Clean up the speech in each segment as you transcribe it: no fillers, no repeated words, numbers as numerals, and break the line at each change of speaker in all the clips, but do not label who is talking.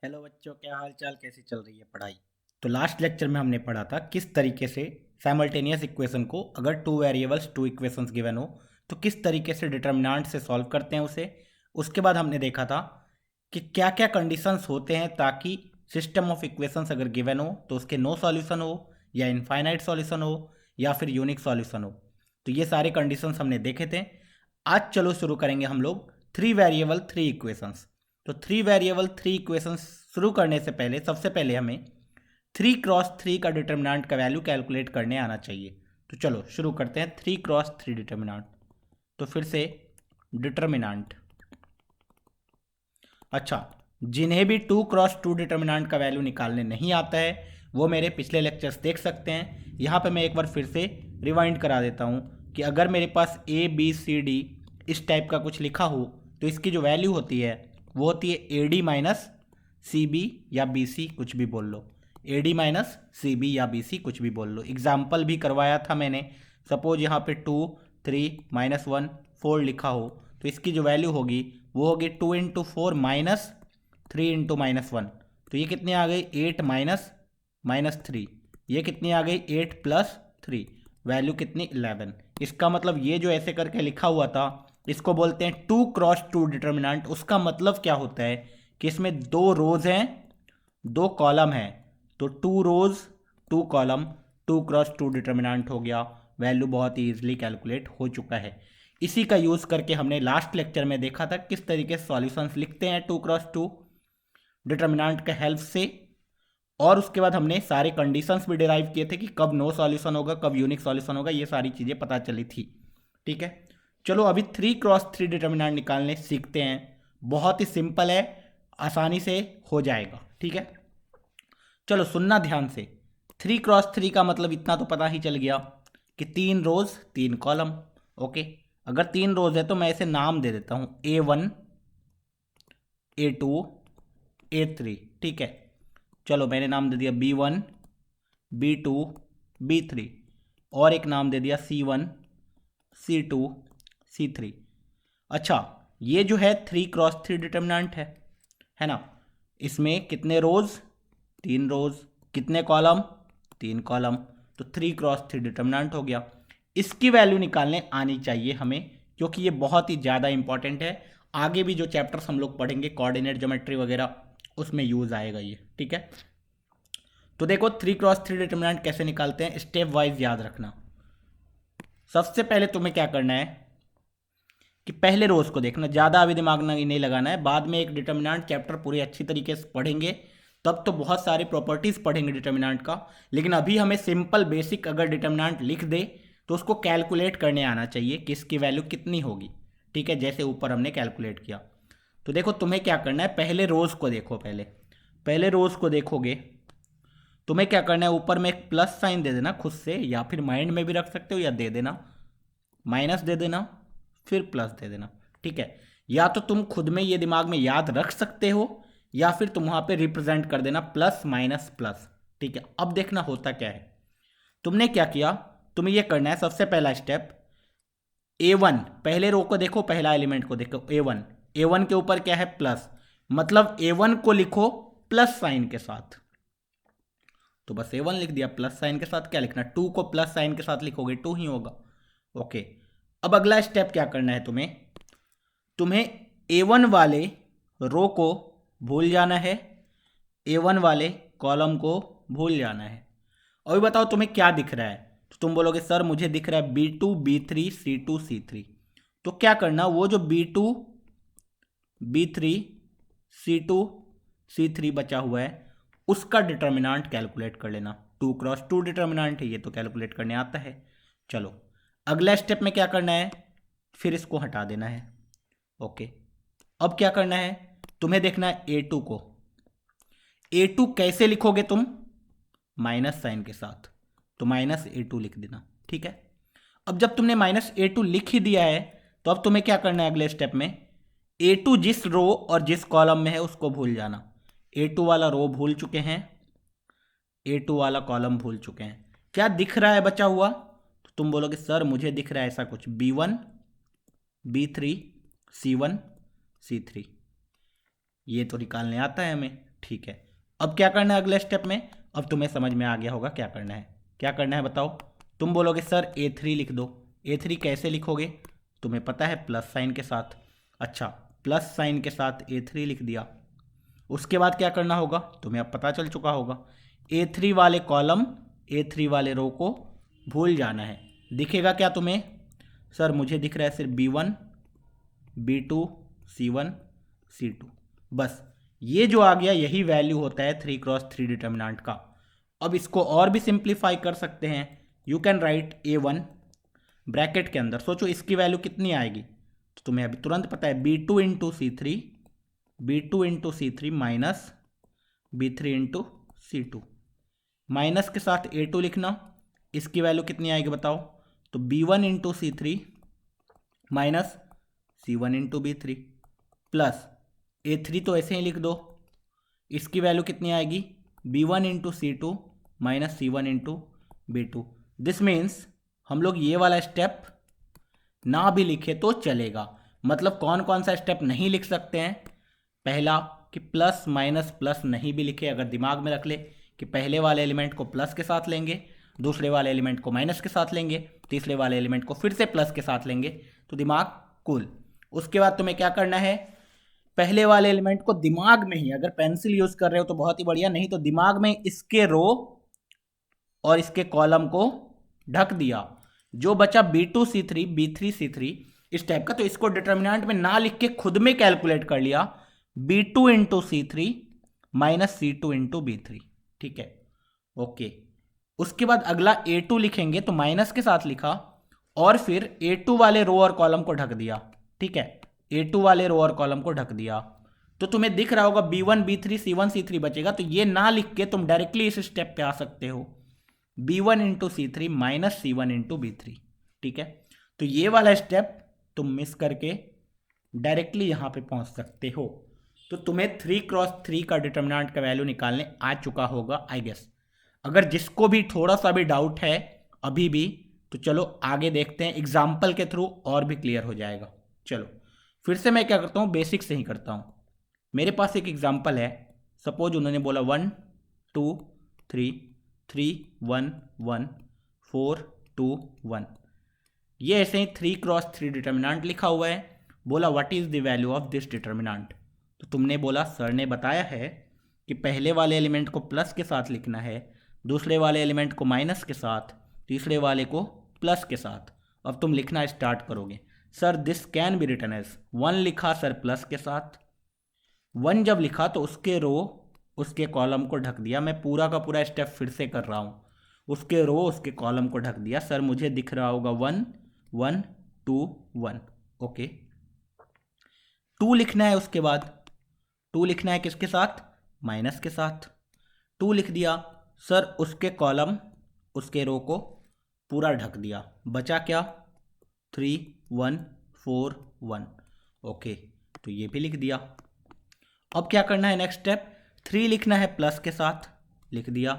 Hello बच्चों, क्या हाल चाल, कैसी चल रही है पढ़ाई। तो लास्ट लेक्चर में हमने पढ़ा था किस तरीके से साइमल्टेनियस इक्वेशन को, अगर two variables two equations given हो तो किस तरीके से डिटर्मिनेंट से सॉल्व करते हैं उसे। उसके बाद हमने देखा था कि क्या क्या कंडीशंस होते हैं ताकि सिस्टम ऑफ इक्वेशंस अगर गिवन हो तो उसके नो सॉल्यूशन हो, या इनफाइनाइट सॉल्यूशन हो, या फिर यूनिक सॉल्यूशन हो। तो ये सारे कंडीशंस हमने देखे थे। आज चलो शुरू करेंगे हम लोग थ्री वेरिएबल थ्री इक्वेशंस। तो थ्री वेरिएबल थ्री इक्वेशंस शुरू करने से पहले सबसे पहले हमें थ्री क्रॉस थ्री का डिटर्मिनेंट का वैल्यू कैलकुलेट करने आना चाहिए। तो चलो शुरू करते हैं थ्री क्रॉस थ्री डिटर्मिनेंट। तो फिर से डिटर्मिनेंट। अच्छा, जिन्हें भी टू क्रॉस टू डिटर्मिनेंट का वैल्यू निकालने नहीं आता है वो मेरे पिछले लेक्चर्स देख सकते हैं। यहाँ पे मैं एक बार फिर से रिवाइंड करा देता हूँ कि अगर मेरे पास ए बी सी डी इस टाइप का कुछ लिखा हो तो इसकी जो वैल्यू होती है वो होती है A D minus C B या बी सी, कुछ भी बोल लो। A D minus C B या बी सी कुछ भी बोल लो। एग्जाम्पल भी करवाया था मैंने। सपोज यहाँ पे two three minus one four लिखा हो तो इसकी जो वैल्यू होगी वो होगी two into four minus three into minus one. तो ये कितनी आ गई एट माइनस माइनस थ्री। ये कितनी आ गई एट प्लस थ्री। वैल्यू कितनी 11। इसका मतलब ये जो ऐसे करके लिखा हुआ था इसको बोलते हैं टू क्रॉस टू डिटर्मिनेंट। उसका मतलब क्या होता है कि इसमें दो रोज हैं दो कॉलम है। तो two rows two column two cross two determinant हो गया। वैल्यू बहुत ही ईजिली कैलकुलेट हो चुका है। इसी का यूज करके हमने लास्ट लेक्चर में देखा था किस तरीके से सॉल्यूशंस लिखते हैं टू क्रॉस टू डिटर्मिनेंट के हेल्प से। और उसके बाद हमने सारे कंडीशंस भी डिराइव किए थे कि कब नो सॉल्यूशन होगा, कब यूनिक सॉल्यूशन होगा, ये सारी चीजें पता चली थी। ठीक है, चलो अभी थ्री क्रॉस थ्री डिटर्मिनेंट निकालने सीखते हैं। बहुत ही सिंपल है, आसानी से हो जाएगा। ठीक है, चलो सुनना ध्यान से। थ्री क्रॉस थ्री का मतलब इतना तो पता ही चल गया कि तीन रोज तीन कॉलम। ओके, अगर तीन रोज है तो मैं इसे नाम दे देता हूं A one A two A three. ठीक है, चलो मैंने नाम दे दिया B one B two B three, और एक नाम दे दिया C one C two C three. अच्छा, ये जो है थ्री क्रॉस थ्री डिटर्मिनेंट है ना। इसमें कितने रोज तीन रोज, कितने कॉलम तीन कॉलम। तो थ्री क्रॉस थ्री डिटर्मिनेंट हो गया। इसकी वैल्यू निकालने आनी चाहिए हमें, क्योंकि ये बहुत ही ज़्यादा इंपॉर्टेंट है। आगे भी जो चैप्टर्स हम लोग पढ़ेंगे कोऑर्डिनेट ज्योमेट्री वगैरह उसमें यूज आएगा ये। ठीक है, तो देखो थ्री क्रॉस थ्री डिटर्मिनेंट कैसे निकालते हैं, स्टेप वाइज याद रखना। सबसे पहले तुम्हें क्या करना है कि पहले रोज को देखना, ज़्यादा अभी दिमाग नहीं लगाना है। बाद में एक डिटर्मिनेंट चैप्टर पूरी अच्छी तरीके से पढ़ेंगे तब तो बहुत सारी प्रॉपर्टीज पढ़ेंगे डिटर्मिनेंट का। लेकिन अभी हमें सिंपल बेसिक अगर डिटर्मिनेंट लिख दे तो उसको कैलकुलेट करने आना चाहिए कि इसकी वैल्यू कितनी होगी। ठीक है, जैसे ऊपर हमने कैलकुलेट किया। तो देखो तुम्हें क्या करना है, पहले रोज को देखो। पहले पहले रोज को देखोगे तुम्हें क्या करना है, ऊपर में एक प्लस साइन दे देना खुद से, या फिर माइंड में भी रख सकते हो या दे देना, माइनस दे देना फिर प्लस दे देना। ठीक है, या तो तुम खुद में ये दिमाग में याद रख सकते हो या फिर तुम वहां पे रिप्रेजेंट कर देना प्लस माइनस प्लस। ठीक है, अब देखना होता क्या है। तुमने क्या किया, तुम्हें ये करना है सबसे पहला स्टेप ए वन, पहले रो को देखो, पहला एलिमेंट को देखो ए वन। ए वन के ऊपर क्या है प्लस, मतलब ए वन को लिखो प्लस साइन के साथ। तो बस ए वन लिख दिया प्लस साइन के साथ। क्या लिखना, टू को प्लस साइन के साथ लिखोगे टू ही होगा। ओके, अब अगला स्टेप क्या करना है तुम्हें, तुम्हें ए वन वाले रो को भूल जाना है, ए वन वाले कॉलम को भूल जाना है। अभी बताओ तुम्हें क्या दिख रहा है। तो तुम बोलोगे सर मुझे दिख रहा है B two B three C two C three. तो क्या करना, वो जो B two B three C two C three बचा हुआ है उसका डिटर्मिनेंट कैलकुलेट कर लेना। टू क्रॉस टू डिटर्मिनेंट है ये तो कैलकुलेट करने आता है। चलो अगला स्टेप में क्या करना है, फिर इसको हटा देना है। ओके, अब क्या करना है, तुम्हें देखना है ए टू को। ए टू कैसे लिखोगे तुम, माइनस साइन के साथ। तो माइनस ए टू लिख देना। ठीक है, अब जब तुमने माइनस ए टू लिख ही दिया है तो अब तुम्हें क्या करना है अगले स्टेप में, ए टू जिस रो और जिस कॉलम में है उसको भूल जाना। ए टू वाला रो भूल चुके हैं, ए टू वाला कॉलम भूल चुके हैं। क्या दिख रहा है बचा हुआ, तो तुम बोलोगे सर मुझे दिख रहा है ऐसा कुछ B one B three C one C three. ये तो निकालने आता है हमें। ठीक है, अब क्या करना है अगले स्टेप में? अब तुम्हें समझ में आ गया होगा क्या करना है। क्या करना है बताओ? तुम बोलोगे सर A3 लिख दो। A3 कैसे लिखोगे? तुम्हें पता है प्लस साइन के साथ। अच्छा, प्लस साइन के साथ A3 लिख दिया। उसके बाद क्या करना होगा तुम्हें अब पता चल चुका होगा। A3 वाले कॉलम, A3 वाले रो को भूल जाना है। दिखेगा क्या तुम्हें? सर मुझे दिख रहा है सिर्फ B1, B2, C1, C2, बस ये जो आ गया यही वैल्यू होता है 3x3 डिटर्मिनेंट का। अब इसको और भी सिंप्लीफाई कर सकते हैं। You can write A1 bracket के अंदर, सोचो इसकी वैल्यू कितनी आएगी, तो तुम्हें अभी तुरंत पता है B2 into C3, B2 into C3 minus B3 into C2, minus के साथ A2 लिखना, इसकी वैल्यू कितनी आएगी बताओ? तो B1 into C3 minus C1 into B3 plus A3 तो ऐसे ही लिख दो, इसकी वैल्यू कितनी आएगी? B1 into C2 minus C1 into B2। This means हम लोग ये वाला स्टेप ना भी लिखे तो चलेगा। मतलब कौन कौन सा स्टेप नहीं लिख सकते हैं? पहला कि प्लस माइनस प्लस नहीं भी लिखे, अगर दिमाग में रख ले कि पहले वाले एलिमेंट को प्लस के साथ लेंगे, दूसरे वाले एलिमेंट को माइनस के साथ लेंगे, तीसरे वाले एलिमेंट को फिर से प्लस के साथ लेंगे, तो दिमाग कूल। उसके बाद तुम्हें क्या करना है? पहले वाले एलिमेंट को दिमाग में ही, अगर पेंसिल यूज कर रहे हो तो बहुत ही बढ़िया, नहीं तो दिमाग में इसके रो और इसके कॉलम को ढक दिया। जो बचा B2 C3 B3 C3 इस टाइप का, तो इसको डिटर्मिनेंट में ना लिख के खुद में कैलकुलेट कर लिया B2 into C3 minus C2 into B3। ठीक है, ओके। उसके बाद अगला A2 लिखेंगे तो माइनस के साथ लिखा और फिर A2 वाले रो और कॉलम को ढक दिया। ठीक है, A2 वाले रो और कॉलम को ढक दिया, तो तुम्हें दिख रहा होगा B1 B3 C1 C3 बचेगा। तो ये ना लिख के तुम डायरेक्टली इस स्टेप पे आ सकते हो, B1 into C3 minus C1 into B3। ठीक है, तो ये वाला स्टेप तुम मिस करके डायरेक्टली यहां पे पहुंच सकते हो। तो तुम्हें 3x3 का डिटर्मिनेंट का वैल्यू निकालने आ चुका होगा आई गेस। अगर जिसको भी थोड़ा सा भी डाउट है अभी भी, तो चलो आगे देखते हैं, एग्जाम्पल के थ्रू और भी क्लियर हो जाएगा। चलो फिर से मैं क्या करता हूँ, बेसिक से ही करता हूँ। मेरे पास एक एग्जाम्पल है, सपोज उन्होंने बोला 1 2 3 3 1 1 4 2 1, ये ऐसे ही 3x3 डिटर्मिनेंट लिखा हुआ है। बोला what is the value of this determinant. तो तुमने बोला सर ने बताया है कि पहले वाले एलिमेंट को प्लस के साथ लिखना है, दूसरे वाले एलिमेंट को माइनस के साथ, तीसरे वाले को प्लस के साथ। अब तुम लिखना स्टार्ट करोगे। Sir this can be written as 1 लिखा सर प्लस के साथ, 1 जब लिखा तो उसके रो उसके कॉलम को ढक दिया। मैं पूरा का पूरा स्टेप फिर से कर रहा हूँ, उसके रो उसके कॉलम को ढक दिया। सर मुझे दिख रहा होगा 1 1 2 1, ओके। 2 लिखना है, उसके बाद 2 लिखना है किसके साथ? माइनस के साथ। 2 लिख दिया सर, उसके कॉलम उसके रो को पूरा ढक दिया। बचा क्या? 3 1 4 1, ओके, तो ये भी लिख दिया। अब क्या करना है नेक्स्ट स्टेप? 3 लिखना है प्लस के साथ, लिख दिया।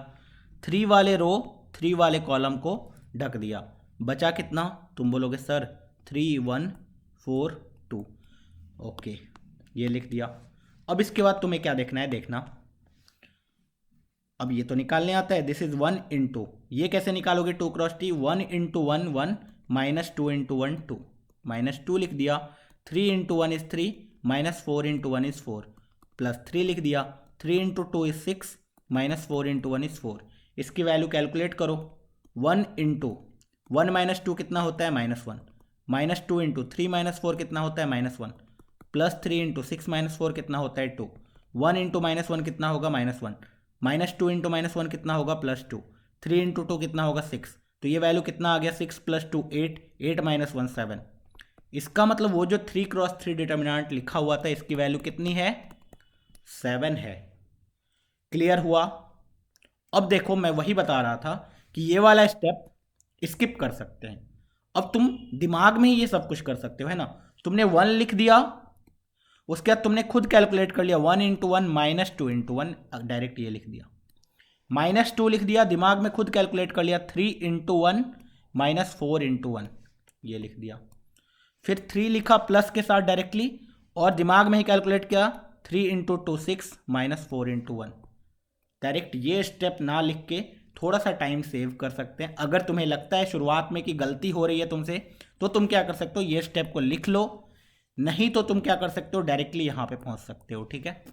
3 वाले रो 3 वाले कॉलम को ढक दिया। बचा कितना? तुम बोलोगे सर 3 1 4 2, ओके, ये लिख दिया। अब इसके बाद तुम्हें क्या देखना है, देखना। अब ये तो निकालने आता है, दिस इज 1 इंटू, ये कैसे निकालोगे? 2x3, 1 into 1 1 minus 2 into 1 2, minus 2 लिख दिया। 3 into 1 is 3 minus 4 into 1 is 4, plus 3 लिख दिया। 3 into 2 is 6 minus 4 into 1 is 4। इसकी वैल्यू कैलकुलेट करो। 1 इंटू 1 माइनस 2 कितना होता है? -1। माइनस 2 इंटू 3 माइनस 4 कितना होता है? -1। प्लस 3 इंटू 6 माइनस 4 कितना होता है? 2। 1 इंटू -1 कितना होगा? -1। माइनस 2 इंटू -1 कितना होगा? +2। 3 इंटू 2 कितना होगा? 6। तो ये वैल्यू कितना आ गया? 6 + 2 8, 8 - 1 7। इसका मतलब वो जो 3x3 डिटर्मिनेंट लिखा हुआ था इसकी वैल्यू कितनी है? 7 है। क्लियर हुआ? अब देखो मैं वही बता रहा था कि ये वाला स्टेप स्किप कर सकते हैं। अब तुम दिमाग में ही ये सब कुछ कर सकते हो, है ना। तुमने 1 लिख दिया, उसके बाद तुमने खुद कैलकुलेट कर लिया 1 इंटू 1 माइनस 2 इंटू 1, डायरेक्ट ये लिख दिया। -2 लिख दिया, दिमाग में खुद कैलकुलेट कर लिया 3 इंटू 1 माइनस 4 इंटू 1, ये लिख दिया। फिर 3 लिखा प्लस के साथ डायरेक्टली और दिमाग में ही कैलकुलेट किया 3 × 2 6 -4 × 1। डायरेक्ट ये स्टेप ना लिख के थोड़ा सा टाइम सेव कर सकते हैं। अगर तुम्हें लगता है शुरुआत में कि गलती हो रही है तुमसे, तो तुम क्या कर सकते हो, ये स्टेप को लिख लो, नहीं तो तुम क्या कर सकते हो, डायरेक्टली यहाँ पे पहुँच सकते हो। ठीक है,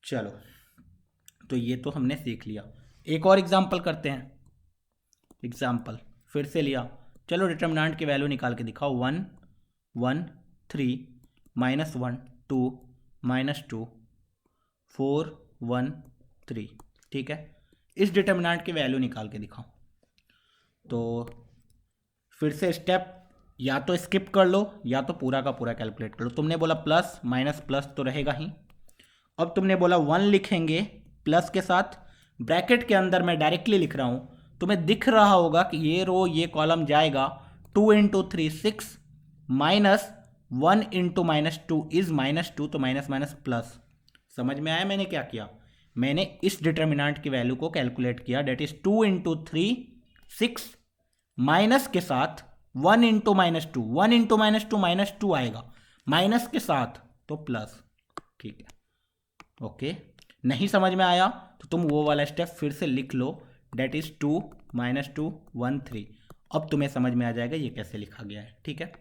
चलो, तो ये तो हमने सीख लिया। एक और एग्जाम्पल करते हैं। एग्जाम्पल फिर से लिया, चलो डिटर्मिनेंट की वैल्यू निकाल के दिखाओ। 1 1 3 -1 2 -2 4 1 3। ठीक है, इस डिटर्मिनेंट की वैल्यू निकाल के दिखाओ। तो फिर से स्टेप या तो स्किप कर लो या तो पूरा का पूरा कैलकुलेट कर लो। तुमने बोला प्लस माइनस प्लस तो रहेगा ही। अब तुमने बोला 1 लिखेंगे प्लस के साथ, ब्रैकेट के अंदर मैं डायरेक्टली लिख रहा हूँ। तुम्हें दिख रहा होगा कि ये रो ये कॉलम जाएगा 2 × 3 6 -1 × -2 इज -2, तो माइनस माइनस प्लस। समझ में आया मैंने क्या किया? मैंने इस डिटर्मिनेंट की वैल्यू को कैलकुलेट किया, डेट इज 2 × 3 6 माइनस के साथ 1 × -2, 1 × -2 आएगा, माइनस के साथ तो प्लस। ठीक है, ओके। नहीं समझ में आया तो तुम वो वाला स्टेप फिर से लिख लो, डेट इज 2 -2 1 3। अब तुम्हें समझ में आ जाएगा ये कैसे लिखा गया है। ठीक है,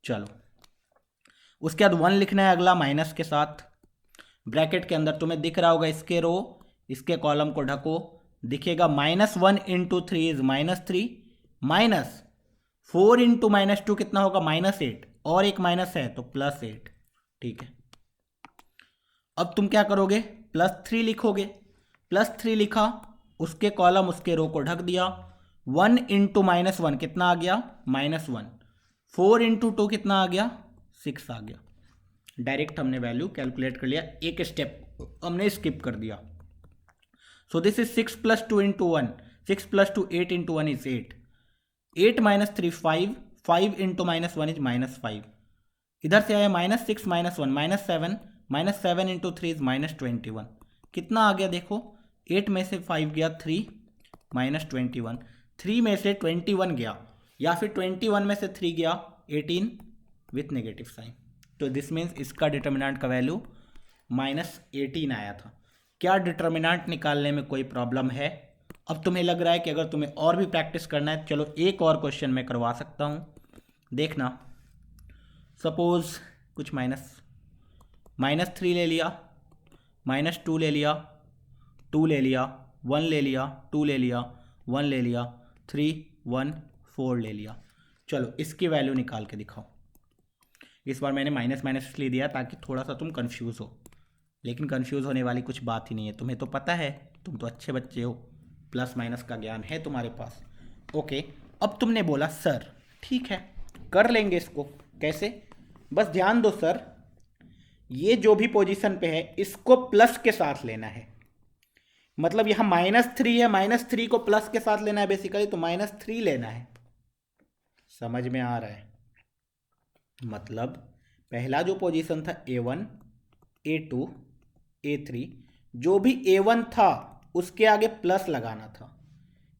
चलो, उसके बाद 1 लिखना है अगला माइनस के साथ। ब्रैकेट के अंदर तुम्हें दिख रहा होगा इसके रो इसके कॉलम को ढको, दिखेगा -1 × 3 इज -3 -4 × -2 कितना होगा, -8, और एक माइनस है तो +8। ठीक है, अब तुम क्या करोगे, +3 लिखोगे। +3 लिखा, उसके कॉलम उसके रो को ढक दिया। 1 × -1 कितना आ गया, -1। 4 × 2 कितना आ गया, 6 आ गया। डायरेक्ट हमने वैल्यू कैलकुलेट कर लिया, एक स्टेप हमने स्किप कर दिया। So this is 6 + 2 × 1, 6 + 2 8 × 1 is 8, 8 - 3 5, 5 × -1 is -5। इधर से आया -6 - 1 -7, -7 × 3 इज -21। कितना आ गया देखो, 8 में से 5 गया 3 -21, 3 में से 21 गया, या फिर 21 में से 3 गया 18 विथ नेगेटिव साइन। तो दिस मीन्स इसका डिटर्मिनेंट का वैल्यू -18 आया था। क्या डिटर्मिनेंट निकालने में कोई प्रॉब्लम है? अब तुम्हें लग रहा है कि अगर तुम्हें और भी प्रैक्टिस करना है, चलो एक और क्वेश्चन मैं करवा सकता हूँ, देखना। सपोज कुछ -3 ले लिया, -2 ले लिया, 2 ले लिया, 1 ले लिया, 2 ले लिया, 1 ले लिया, 3 1 4 ले लिया। चलो इसकी वैल्यू निकाल के दिखाओ। इस बार मैंने माइनस माइनस इसलिए दिया ताकि थोड़ा सा तुम कंफ्यूज हो, लेकिन कंफ्यूज होने वाली कुछ बात ही नहीं है। तुम्हें तो पता है, तुम तो अच्छे बच्चे हो, प्लस माइनस का ज्ञान है तुम्हारे पास। ओके, अब तुमने बोला सर ठीक है कर लेंगे इसको, कैसे? बस ध्यान दो सर, ये जो भी पोजीशन पे है इसको प्लस के साथ लेना है। मतलब यहां -3 है, -3 को प्लस के साथ लेना है बेसिकली, तो -3 लेना है। समझ में आ रहा है? मतलब पहला जो पोजीशन था A1 A2 A3, जो भी A1 था उसके आगे प्लस लगाना था,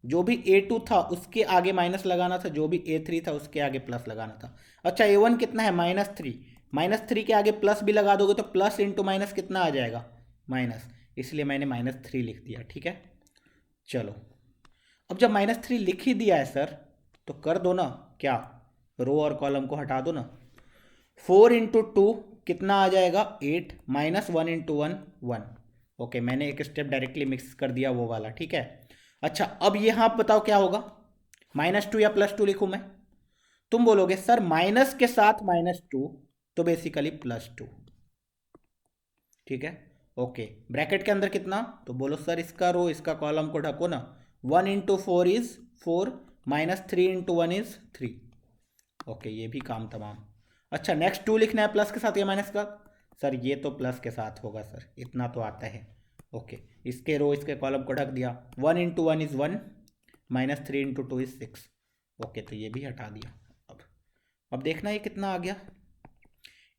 जो भी A2 था उसके आगे माइनस लगाना था, जो भी A3 था उसके आगे प्लस लगाना था। अच्छा A1 कितना है, -3, -3 के आगे प्लस भी लगा दोगे तो प्लस इंटू माइनस कितना आ जाएगा, माइनस, इसलिए मैंने -3 लिख दिया। ठीक है, चलो, अब जब -3 लिख ही दिया है सर तो कर दो ना, क्या रो और कॉलम को हटा दो ना। 4 × 2 कितना आ जाएगा, 8, -1 × 1 1। ओके, मैंने एक स्टेप डायरेक्टली मिक्स कर दिया वो वाला। ठीक है, अच्छा अब यहाँ बताओ क्या होगा, -2 या +2 लिखूँ मैं? तुम बोलोगे सर माइनस के साथ -2 तो बेसिकली +2। ठीक है, ओके, ब्रैकेट के अंदर कितना, तो बोलो सर इसका रो इसका कॉलम को ढको ना। 1 × 4 इज 4, -3 × 1 इज 3। ओके, ये भी काम तमाम। अच्छा नेक्स्ट 2 लिखना है प्लस के साथ या माइनस का? सर ये तो प्लस के साथ होगा सर, इतना तो आता है। ओके, इसके रो इसके कॉलम को ढक दिया। 1 × 1 इज 1, -3 × 2 इज 6। ओके, तो ये भी हटा दिया। अब देखना ये कितना आ गया,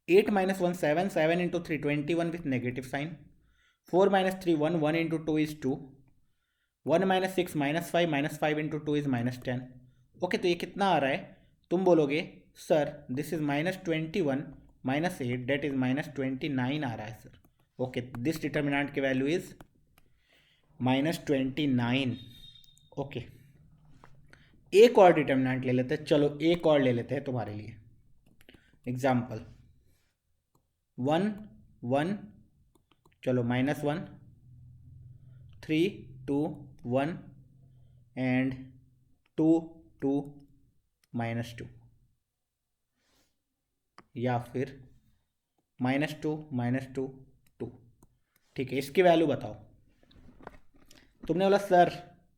8 - 1 7, 7 × 3 21 with negative sign, 4 - 3 1, 1 × 2 is 2, 1 - 6 -5, -5 × 2 is -10। Okay, तो ये कितना आ रहा है? तुम बोलोगे sir this is -21 - 8, that is -29 आ रहा है सर। ओके, दिस डिटर्मिनेंट की वैल्यू इज -29। ओके, एक और डिटर्मिनेंट ले लेते हैं, चलो एक और ले लेते हैं तुम्हारे लिए। एग्जाम्पल 1 1, चलो -1, 3 2 1 एंड 2 2 -2, या फिर -2 -2 2। ठीक है, इसकी वैल्यू बताओ। तुमने बोला सर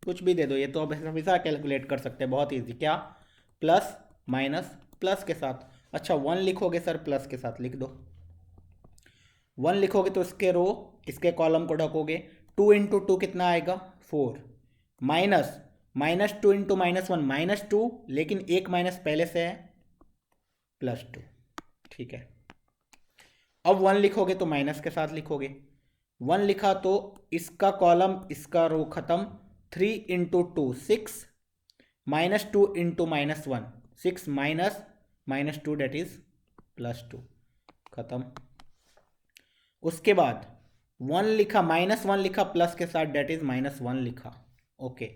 कुछ भी दे दो, ये तो अब हमेशा कैलकुलेट कर सकते हैं, बहुत इजी। क्या? प्लस माइनस प्लस के साथ। अच्छा 1 लिखोगे सर, प्लस के साथ लिख दो। 1 लिखोगे तो इसके रो इसके कॉलम को ढकोगे। 2 इंटू 2 कितना आएगा? 4। माइनस -2 इंटू -1 -2, लेकिन एक माइनस पहले से है, +2। ठीक है, अब 1 लिखोगे तो माइनस के साथ लिखोगे। 1 लिखा तो इसका कॉलम इसका रो खत्म। 3 इंटू 2 6, -2 इंटू -1 6 -2 डेट इज +2, खत्म। उसके बाद 1 लिखा, -1 लिखा प्लस के साथ, डेट इज -1 लिखा। ओके,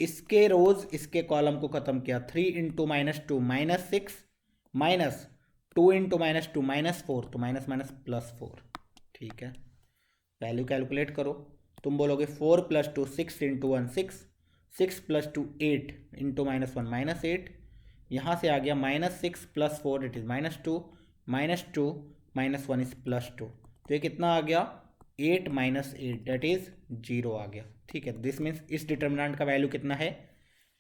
इसके रोज इसके कॉलम को खत्म किया। 3 इंटू -2 -6, -2 इंटू -2 -4, तो माइनस माइनस +4। ठीक है, वैल्यू कैलकुलेट करो। तुम बोलोगे 4 + 2 6 इंटू 1 6, 6 + 2 8 इंटू -1 -8। यहाँ से आ गया -6 + 4 इट इज़ -2, -2 -1 इज +2। तो ये कितना आ गया? 8 - 8 डेट इज 0 आ गया। ठीक है, दिस मीन्स इस डिटर्मिनेंट का वैल्यू कितना है?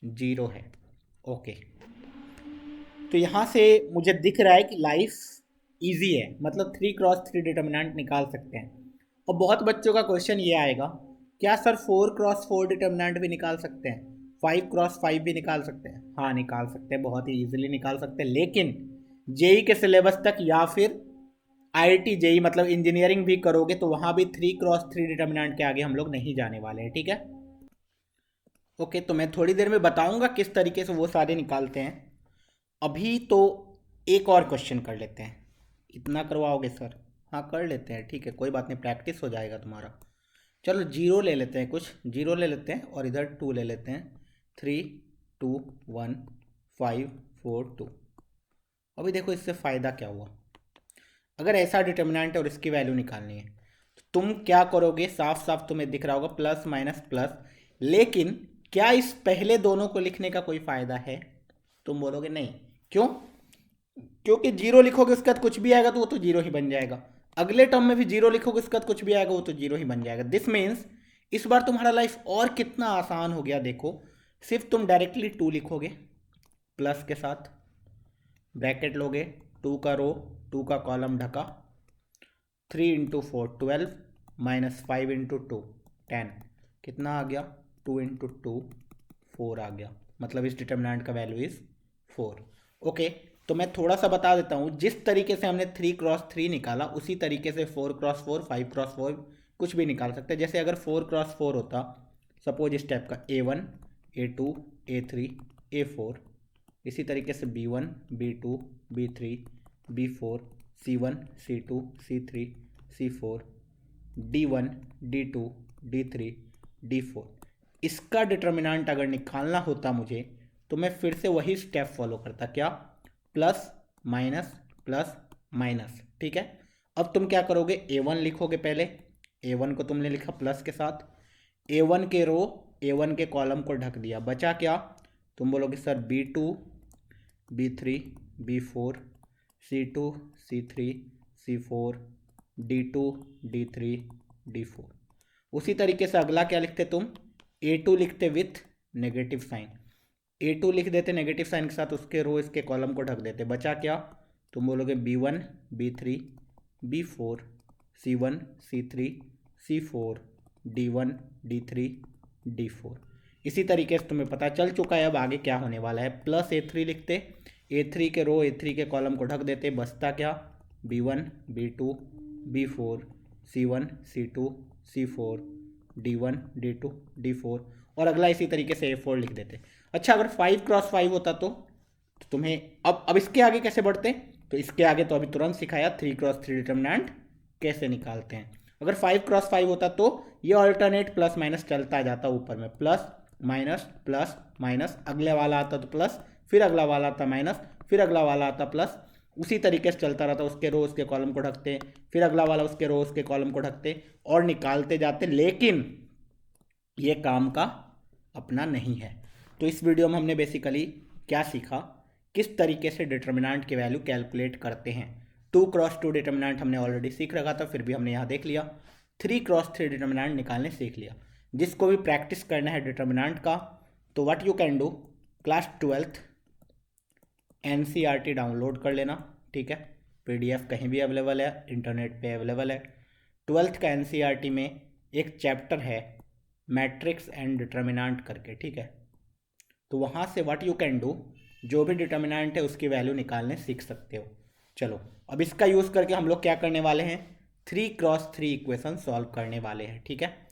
0 है। ओके, तो यहाँ से मुझे दिख रहा है कि लाइफ इजी है, मतलब 3x3 डिटर्मिनेंट निकाल सकते हैं। और बहुत बच्चों का क्वेश्चन ये आएगा, क्या सर 4x4 डिटर्मिनेंट भी निकाल सकते हैं, 5x5 भी निकाल सकते हैं? हाँ निकाल सकते हैं, बहुत ही इजीली निकाल सकते हैं, लेकिन जेई के सिलेबस तक या फिर आईआईटी जेई मतलब इंजीनियरिंग भी करोगे तो वहाँ भी 3x3 डिटर्मिनेंट के आगे हम लोग नहीं जाने वाले हैं। ठीक है, ओके, तो मैं थोड़ी देर में बताऊंगा किस तरीके से वो सारे निकालते हैं। अभी तो एक और क्वेश्चन कर लेते हैं। इतना करवाओगे सर? हाँ कर लेते हैं, ठीक है, कोई बात नहीं, प्रैक्टिस हो जाएगा तुम्हारा। चलो 0 ले लेते हैं, कुछ 0 ले लेते हैं और इधर 2 ले लेते हैं। 3 2 1 5 4 2। अभी देखो इससे फ़ायदा क्या हुआ। अगर ऐसा डिटर्मिनेंट है और इसकी वैल्यू निकालनी है तो तुम क्या करोगे? साफ साफ तुम्हें दिख रहा होगा प्लस माइनस प्लस। लेकिन क्या इस पहले दोनों को लिखने का कोई फ़ायदा है? तुम बोलोगे नहीं। क्यों? क्योंकि 0 लिखोगे उसके बाद कुछ भी आएगा तो वो तो 0 ही बन जाएगा। अगले टर्म में भी 0 लिखोगे उसके बाद कुछ भी आएगा वो तो 0 ही बन जाएगा। दिस मीन्स इस बार तुम्हारा लाइफ और कितना आसान हो गया। देखो, सिर्फ तुम डायरेक्टली 2 लिखोगे प्लस के साथ, ब्रैकेट लोगे, 2 का रो 2 का कॉलम ढका, 3 इंटू 4 12 -5 इंटू 2 10, कितना आ गया? 2 इंटू 2 4 आ गया, मतलब इस डिटर्मिनेंट का वैल्यू इज 4। ओके, तो मैं थोड़ा सा बता देता हूँ, जिस तरीके से हमने 3x3 निकाला उसी तरीके से 4x4 5x4 कुछ भी निकाल सकते हैं। जैसे अगर 4x4 होता, सपोज इस टाइप का A1 A2 A3 A4, इसी तरीके से B1 B2 B3 B4 C1 C2 C3 C4 D1 D2 D3 D4। इसका डिटर्मिनेंट अगर निकालना होता मुझे तो मैं फिर से वही स्टेप फॉलो करता। क्या? Plus minus plus minus. ठीक है, अब तुम क्या करोगे? A1 लिखोगे पहले, A1 को तुमने लिखा प्लस के साथ, A1 के रो A1 के कॉलम को ढक दिया, बचा क्या? तुम बोलोगे sir B2 B3 B4 C2 C3 C4 D2 D3 D4। उसी तरीके से अगला क्या लिखते तुम? A2 लिखते विथ नेगेटिव साइन, A2 लिख देते नेगेटिव साइन के साथ, उसके रो इसके कॉलम को ढक देते, बचा क्या? तुम बोलोगे B1 B3 B4 C1 C3 C4 D1 D3 D4। इसी तरीके से तुम्हें पता चल चुका है अब आगे क्या होने वाला है। प्लस A3 लिखते, A3 के रो A3 के कॉलम को ढक देते, बचता क्या? B1 B2 B4 C1 C2 C4 D1 D2 D4, और अगला इसी तरीके से A4 लिख देते। अच्छा, अगर 5x5 होता तो तुम्हें अब इसके आगे कैसे बढ़ते? तो इसके आगे तो अभी तुरंत सिखाया 3x3 डिटर्मिनेंट कैसे निकालते हैं। अगर 5x5 होता तो ये ऑल्टरनेट प्लस माइनस चलता जाता ऊपर में, प्लस माइनस, अगले वाला आता तो प्लस, फिर अगला वाला आता माइनस, फिर अगला वाला आता प्लस, उसी तरीके से चलता रहता, उसके रो उसके कॉलम को ढकते, फिर अगला वाला उसके रो उसके कॉलम को ढकते और निकालते जाते। लेकिन ये काम का अपना नहीं है। तो इस वीडियो में हमने बेसिकली क्या सीखा, किस तरीके से डिटर्मिनेंट की वैल्यू कैलकुलेट करते हैं। 2x2 डिटर्मिनेंट हमने ऑलरेडी सीख रखा था, फिर भी हमने यहाँ देख लिया। 3x3 डिटर्मिनेंट निकालने सीख लिया। जिसको भी प्रैक्टिस करना है डिटर्मिनेंट का, तो what you can do, class 12th NCERT download कर लेना, ठीक है। PDF कहीं भी अवेलेबल है, इंटरनेट पे अवेलेबल है। 12th का NCERT में एक चैप्टर है मैट्रिक्स एंड डिटर्मिनेंट करके, ठीक है। तो वहाँ से व्हाट यू कैन डू, जो भी डिटर्मिनेंट है उसकी वैल्यू निकालने सीख सकते हो। चलो अब इसका यूज़ करके हम लोग क्या करने वाले हैं, 3x3 इक्वेशन सॉल्व करने वाले हैं, ठीक है।